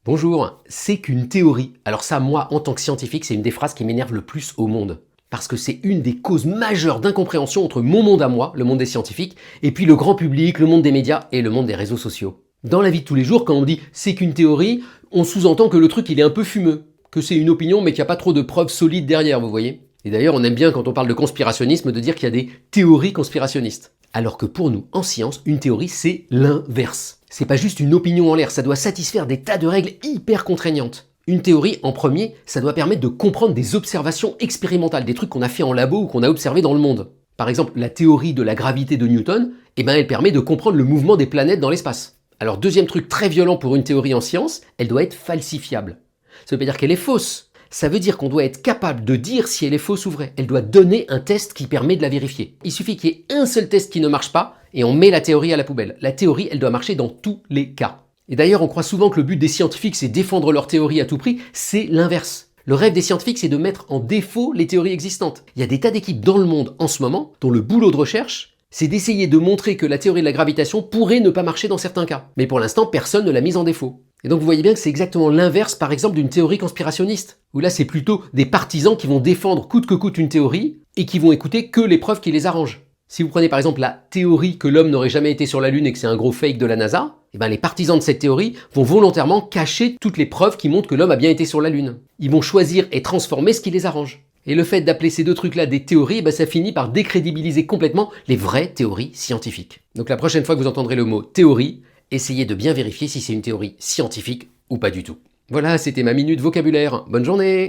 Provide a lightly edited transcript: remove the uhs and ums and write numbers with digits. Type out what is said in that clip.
Bonjour, c'est qu'une théorie. Alors ça, moi, en tant que scientifique, c'est une des phrases qui m'énerve le plus au monde. Parce que c'est une des causes majeures d'incompréhension entre mon monde à moi, le monde des scientifiques, et puis le grand public, le monde des médias et le monde des réseaux sociaux. Dans la vie de tous les jours, quand on dit c'est qu'une théorie, on sous-entend que le truc il est un peu fumeux, que c'est une opinion mais qu'il n'y a pas trop de preuves solides derrière, vous voyez. Et d'ailleurs, on aime bien quand on parle de conspirationnisme de dire qu'il y a des théories conspirationnistes. Alors que pour nous, en science, une théorie c'est l'inverse. C'est pas juste une opinion en l'air, ça doit satisfaire des tas de règles hyper contraignantes. Une théorie, en premier, ça doit permettre de comprendre des observations expérimentales, des trucs qu'on a fait en labo ou qu'on a observé dans le monde. Par exemple, la théorie de la gravité de Newton, elle permet de comprendre le mouvement des planètes dans l'espace. Alors deuxième truc très violent pour une théorie en science, elle doit être falsifiable. Ça veut pas dire qu'elle est fausse, ça veut dire qu'on doit être capable de dire si elle est fausse ou vraie. Elle doit donner un test qui permet de la vérifier. Il suffit qu'il y ait un seul test qui ne marche pas et on met la théorie à la poubelle. La théorie, elle doit marcher dans tous les cas. Et d'ailleurs, on croit souvent que le but des scientifiques, c'est défendre leur théorie à tout prix. C'est l'inverse. Le rêve des scientifiques, c'est de mettre en défaut les théories existantes. Il y a des tas d'équipes dans le monde en ce moment dont le boulot de recherche, c'est d'essayer de montrer que la théorie de la gravitation pourrait ne pas marcher dans certains cas. Mais pour l'instant, personne ne l'a mise en défaut. Et donc vous voyez bien que c'est exactement l'inverse, par exemple, d'une théorie conspirationniste, où là c'est plutôt des partisans qui vont défendre coûte que coûte une théorie et qui vont écouter que les preuves qui les arrangent. Si vous prenez par exemple la théorie que l'homme n'aurait jamais été sur la Lune et que c'est un gros fake de la NASA, les partisans de cette théorie vont volontairement cacher toutes les preuves qui montrent que l'homme a bien été sur la Lune. Ils vont choisir et transformer ce qui les arrange. Et le fait d'appeler ces deux trucs-là des théories, ça finit par décrédibiliser complètement les vraies théories scientifiques. Donc la prochaine fois que vous entendrez le mot théorie, essayez de bien vérifier si c'est une théorie scientifique ou pas du tout. Voilà, c'était ma minute vocabulaire. Bonne journée!